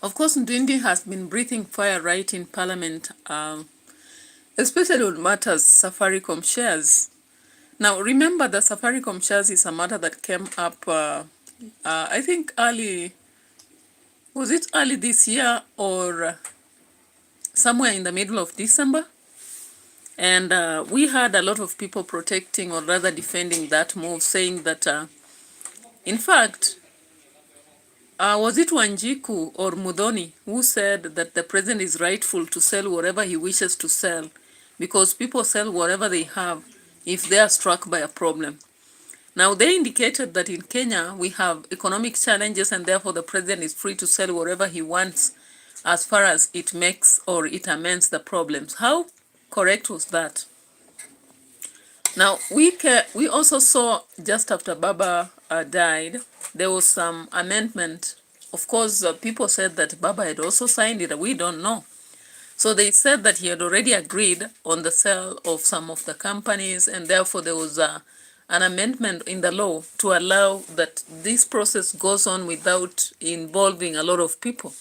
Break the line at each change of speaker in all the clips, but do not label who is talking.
Of course, Ndindi has been breathing fire right in Parliament, especially on matters Safaricom shares. Now, remember that Safaricom shares is a matter that came up, I think was it early this year or somewhere in the middle of December? And we had a lot of people protecting or rather defending that move, saying that, in fact, was it Wanjiku or Mudhoni who said that the president is rightful to sell whatever he wishes to sell because people sell whatever they have if they are struck by a problem. Now, they indicated that in Kenya, we have economic challenges and therefore the president is free to sell whatever he wants as far as it makes or it amends the problems. How correct was that? Now, we also saw just after Baba died, there was some amendment. Of course, people said that Baba had also signed it. We don't know. So they said that he had already agreed on the sale of some of the companies, and therefore there was an amendment in the law to allow that this process goes on without involving a lot of people.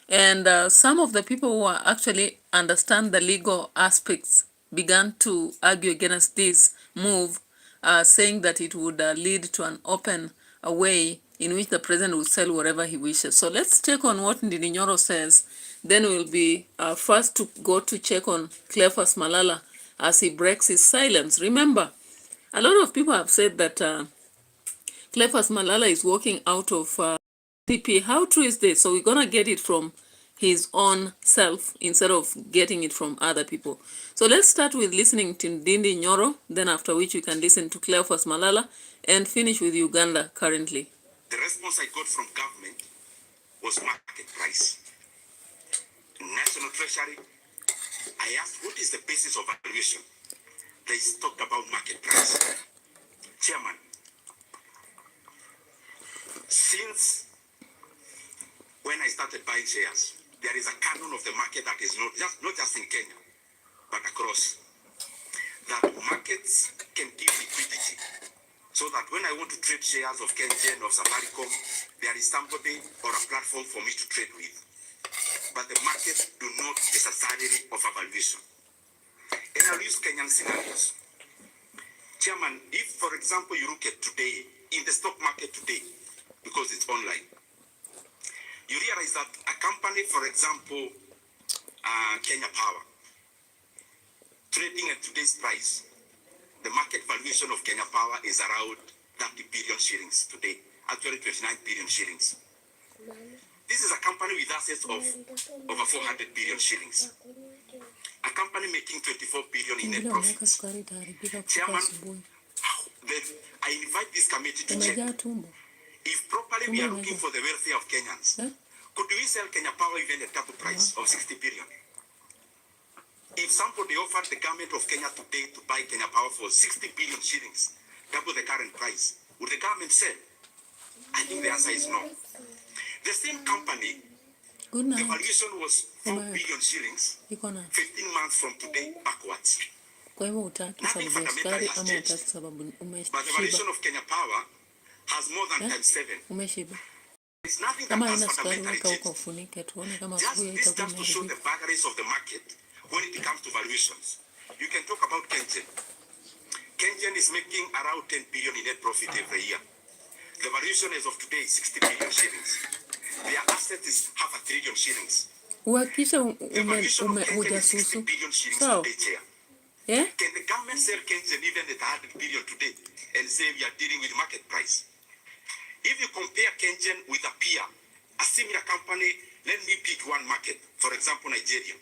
And some of the people who actually understand the legal aspects began to argue against this move, saying that it would lead to an open way in which the president will sell whatever he wishes. So let's check on what NDINDI NYORO says. Then we'll be first to go to check on Cleophas Malala as he breaks his silence. Remember, a lot of people have said that Cleophas Malala is walking out of DCP. How true is this? So we're going to get it from his own self instead of getting it from other people. So let's start with listening to NDINDI NYORO, then after which we can listen to Cleophas Malala and finish with Uganda currently.
The response I got from government was market price. National Treasury, I asked, what is the basis of valuation? They talked about market price. Chairman, since when I started buying shares, there is a canon of the market that is not just in Kenya, but across. That markets can give liquidity. So that when I want to trade shares of Kengen or Safaricom, there is somebody or a platform for me to trade with. But the markets do not necessarily offer valuation. And I'll use Kenyan scenarios. Chairman, if, for example, you look at today, in the stock market today, because it's online, you realize that a company, for example, Kenya Power, trading at today's price, the market valuation of Kenya Power is around 30 billion shillings today, actually 29 billion shillings. This is a company with assets of over 400 billion shillings. A company making 24 billion in net profits. Chairman, I invite this committee to check. If properly we are looking for the welfare of Kenyans, could we sell Kenya Power even at double price of 60 billion? If somebody offered the government of Kenya today to buy Kenya Power for 60 billion shillings, double the current price, would the government sell? I think the answer is no. The same company, the valuation was 4 billion shillings, 15 months from today backwards. Nothing fundamentally has changed. But the valuation of Kenya Power has more than times 7. There's nothing that has fundamentally changed. Just to show the vagaries of the market when it comes to valuations. You can talk about Kengen. Kengen is making around 10 billion in net profit every year. The valuation as of today is 60 billion shillings. Their asset is half a trillion shillings. The valuation of Kengen is 60 billion shillings today, Chair.
Yeah?
Can the government sell Kengen even at 100 billion today and say we are dealing with market price? If you compare Kengen with a peer, a similar company, let me pick one market, for example, Nigeria.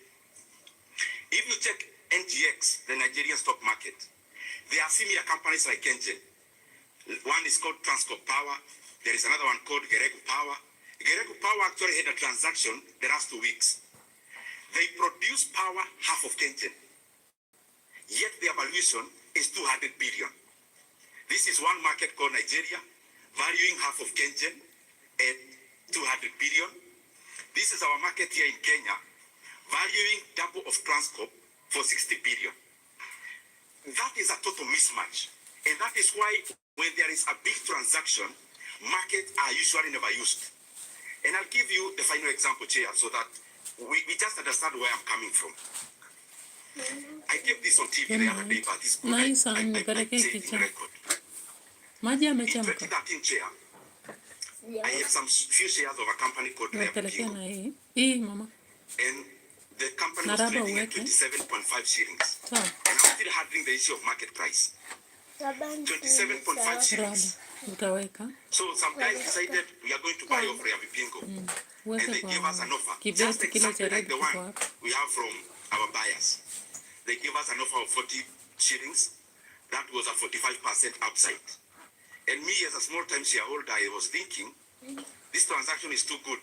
If you check NGX, the Nigerian stock market, there are similar companies like Kengen. One is called Transcorp Power. There is another one called Geregu Power. Geregu Power actually had a transaction the last 2 weeks. They produce power half of Kengen, yet their valuation is 200 billion. This is one market called Nigeria, valuing half of Kengen at 200 billion. This is our market here in Kenya, valuing double of Transcorp for 60 billion. That is a total mismatch. And that is why when there is a big transaction, markets are usually never used. And I'll give you the final example, Chair, so that we just understand where I'm coming from. I gave this on TV the other day, but it's good. I say it in record. In 2013, Chair, I had some few shares of a company called Pingo. And the company was trading at 27.5 shillings. And I'm still handling the issue of market price. 27.5 shillings. So some guys decided we are going to buy off Pingo. And they gave us an offer, just exactly like the one we have from our buyers. They gave us an offer of 40 shillings. That was a 45% upside. And me as a small time shareholder, I was thinking, this transaction is too good.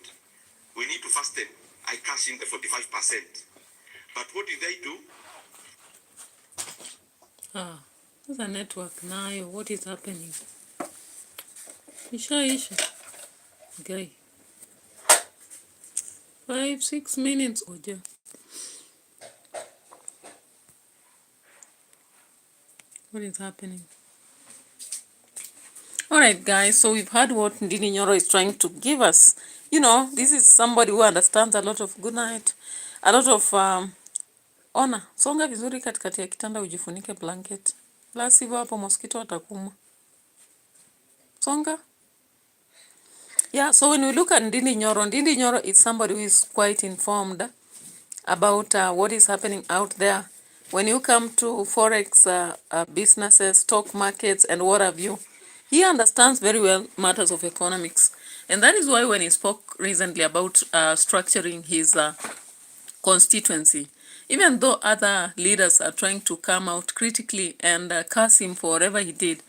We need to fasten. I cash in the 45%. But what did they do?
There's a network now. What is happening? Isha. Okay. 5-6 minutes. Oja. What is happening? Alright guys, so we've heard what Ndini Nyoro is trying to give us. You know, this is somebody who understands a lot of good night, a lot of honor. Songa vizuri katikati ya kitanda ujifunike blanket. La sivyo hapo mosquito atakuuma. Songa. Yeah, so when we look at Ndini Nyoro is somebody who is quite informed about what is happening out there. When you come to forex businesses, stock markets, and what have you, he understands very well matters of economics. And that is why when he spoke recently about structuring his constituency, even though other leaders are trying to come out critically and curse him for whatever he did,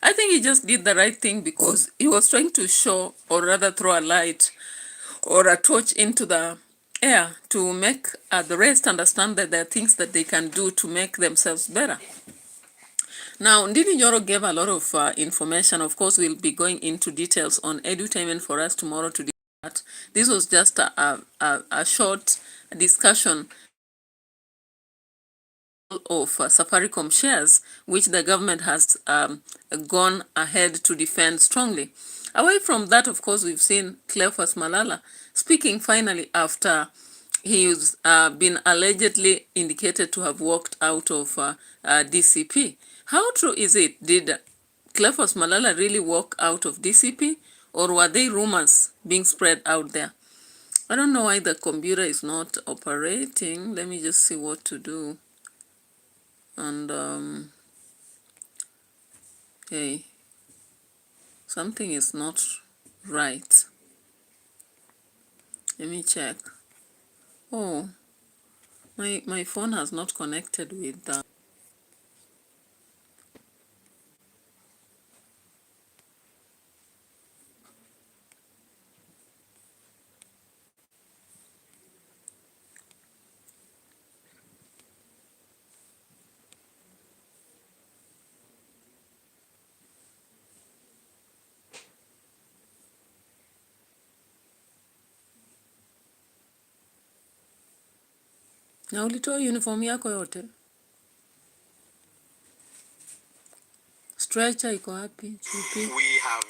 I think he just did the right thing because he was trying to show, or rather throw a light or a torch into the air to make the rest understand that there are things that they can do to make themselves better. Now, Ndini Nyoro gave a lot of information. Of course, we'll be going into details on edutainment for us tomorrow to do that. This was just a short discussion of Safaricom shares, which the government has gone ahead to defend strongly. Away from that, of course, we've seen Cleophas Malala speaking finally after he's been allegedly indicated to have walked out of DCP. How true is it? Did Cleophas Malala really walk out of DCP, or were they rumors being spread out there? I don't know why the computer is not operating. Let me just see what to do. And hey, something is not right. Let me check. Oh, my phone has not connected with that. Na ulitoa uniform yako yote? Stretcher iko wapi?
We have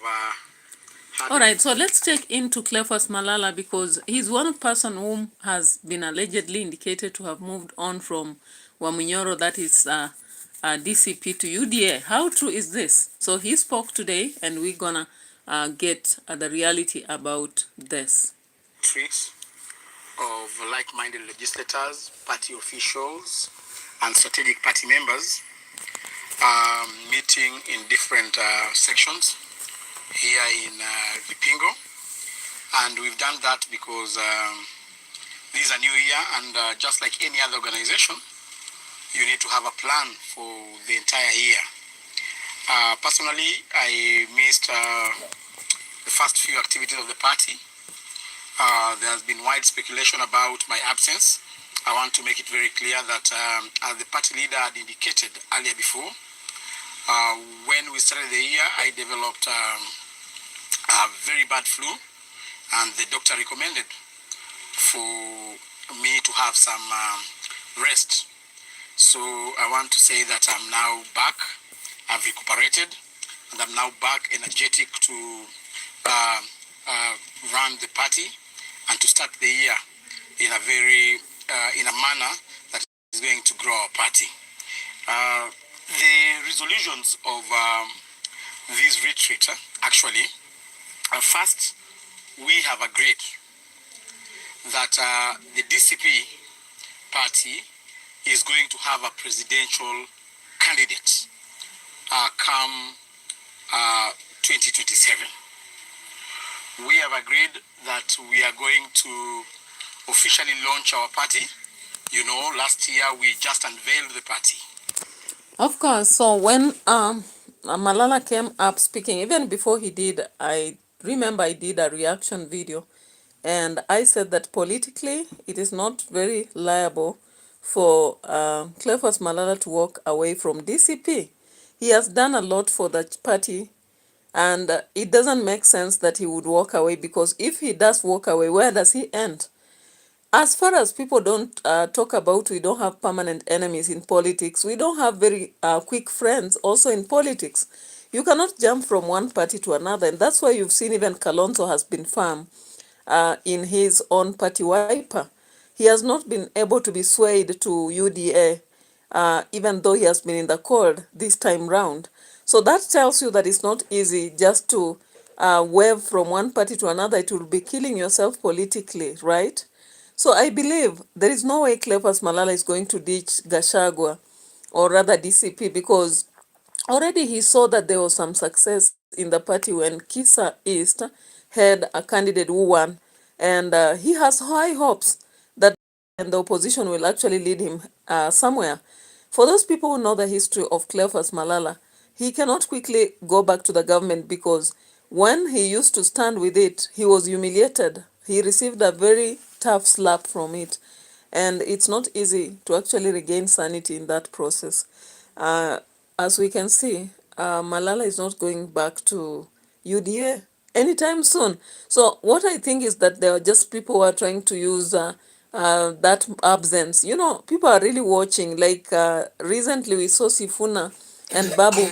Alright, so let's take into Cleophas Malala because he's one person whom has been allegedly indicated to have moved on from Wamunyoro, that is DCP to UDA. How true is this? So he spoke today and we're gonna get the reality about this.
Treats of like-minded legislators, party officials, and strategic party members meeting in different sections here in Vipingo. And we've done that because this is a new year, and just like any other organization, you need to have a plan for the entire year. Personally, I missed the first few activities of the party. There has been wide speculation about my absence. I want to make it very clear that as the party leader had indicated earlier before, when we started the year, I developed a very bad flu, and the doctor recommended for me to have some rest. So I want to say that I'm now back. I've recuperated, and I'm now back energetic to run the party and to start the year in a very in a manner that is going to grow our party. The resolutions of this retreat actually, first, we have agreed that the DCP party is going to have a presidential candidate come 2027. We have agreed that we are going to officially launch our party. You know, last year we just unveiled the party.
Of course. So when Malala came up speaking, even before he did, I remember I did a reaction video, and I said that politically it is not very liable for Cleophas Malala to walk away from DCP. He has done a lot for the party, and it doesn't make sense that he would walk away, because if he does walk away, where does he end? As far as people don't talk about, we don't have permanent enemies in politics. We don't have very quick friends also in politics. You cannot jump from one party to another, and that's why you've seen even Kalonzo has been firm in his own party Wiper. He has not been able to be swayed to UDA, even though he has been in the cold this time round. So that tells you that it's not easy just to wave from one party to another. It will be killing yourself politically, right? So I believe there is no way Cleophas Malala is going to ditch Gachagua, or rather DCP, because already he saw that there was some success in the party when Kisa East had a candidate who won, and he has high hopes that the opposition will actually lead him somewhere. For those people who know the history of Cleophas Malala, he cannot quickly go back to the government, because when he used to stand with it, he was humiliated. He received a very tough slap from it, and it's not easy to actually regain sanity in that process. Uh, as we can see, Malala is not going back to UDA anytime soon. So what I think is that there are just people who are trying to use that absence. You know, people are really watching. Like recently we saw Sifuna and Babu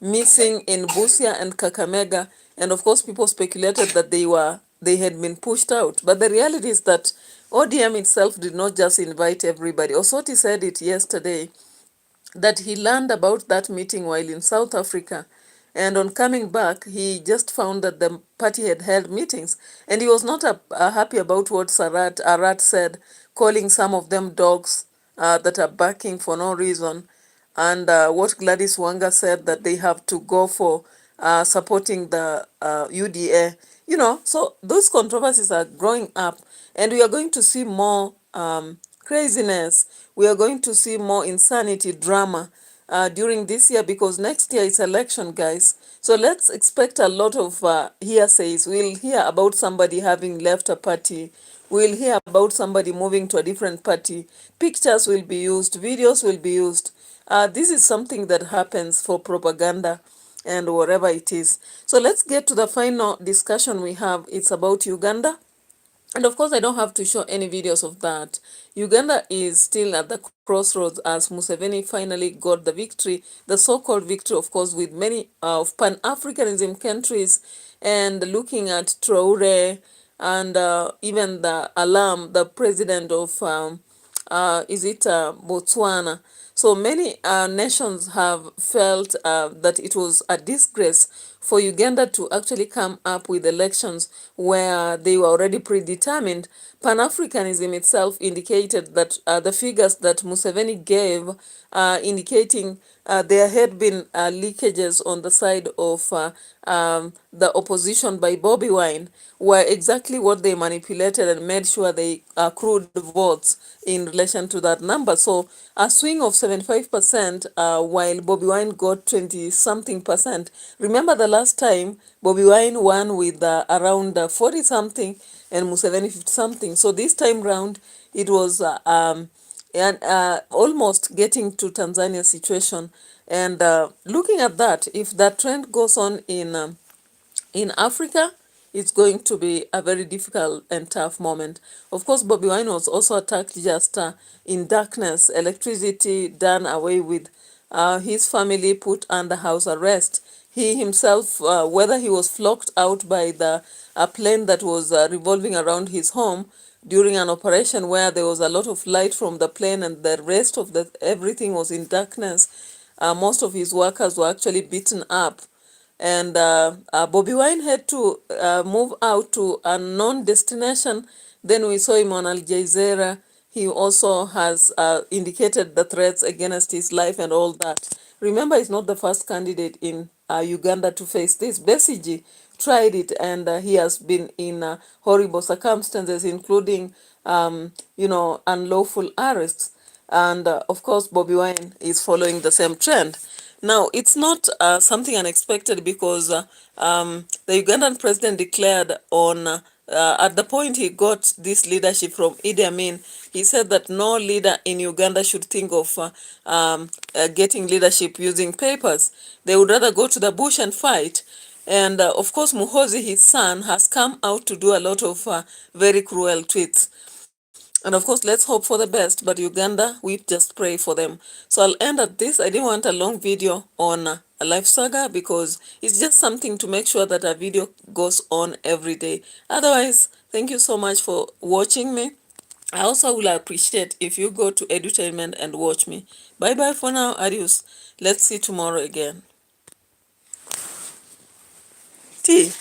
missing in Busia and Kakamega, and of course people speculated that they had been pushed out. But the reality is that ODM itself did not just invite everybody. Osoti said it yesterday, that he learned about that meeting while in South Africa. And on coming back, he just found that the party had held meetings. And he was not happy about what Arat said, calling some of them dogs that are barking for no reason. And what Gladys Wanga said, that they have to go for supporting the UDA. You know, so those controversies are growing up. And we are going to see more craziness. We are going to see more insanity, drama during this year, because next year is election, guys. So let's expect a lot of hearsays. We'll hear about somebody having left a party. We'll hear about somebody moving to a different party. Pictures will be used. Videos will be used. This is something that happens for propaganda and whatever it is. So let's get to the final discussion we have. It's about Uganda. And of course, I don't have to show any videos of that. Uganda is still at the crossroads as Museveni finally got the victory, the so-called victory, of course, with many of Pan-Africanism countries, and looking at Traore and even the Alam, the president of Botswana. So many nations have felt that it was a disgrace for Uganda to actually come up with elections where they were already predetermined. Pan-Africanism itself indicated that the figures that Museveni gave, indicating there had been leakages on the side of the opposition by Bobby Wine, were exactly what they manipulated and made sure they accrued votes in relation to that number. So a swing of 75%, while Bobby Wine got 20-something%. Remember the last time Bobby Wine won with around 40-something and Museveni 50-something. So this time round, it was almost getting to Tanzania's situation. And looking at that, if that trend goes on in Africa, it's going to be a very difficult and tough moment. Of course, Bobby Wine was also attacked just in darkness, electricity done away with, his family put under house arrest. he himself, whether he was flocked out by the plane that was revolving around his home during an operation where there was a lot of light from the plane and the rest of the everything was in darkness. Most of his workers were actually beaten up, and Bobby Wine had to move out to a known destination. Then we saw him on Al Jazeera. He also has indicated the threats against his life and all that. Remember, he's not the first candidate in Uganda to face this. Besigye tried it, and he has been in horrible circumstances, including, unlawful arrests. And of course, Bobby Wine is following the same trend. Now, it's not something unexpected because the Ugandan president declared at the point he got this leadership from Idi Amin, he said that no leader in Uganda should think of getting leadership using papers. They would rather go to the bush and fight. And of course, Muhozi, his son, has come out to do a lot of very cruel tweets. And of course, let's hope for the best. But Uganda, we just pray for them. So I'll end at this. I didn't want a long video on a life saga because it's just something to make sure that a video goes on every day. Otherwise, thank you so much for watching me. I also will appreciate if you go to edutainment and watch me. Bye bye for now. Adios. Let's see tomorrow again. Tea.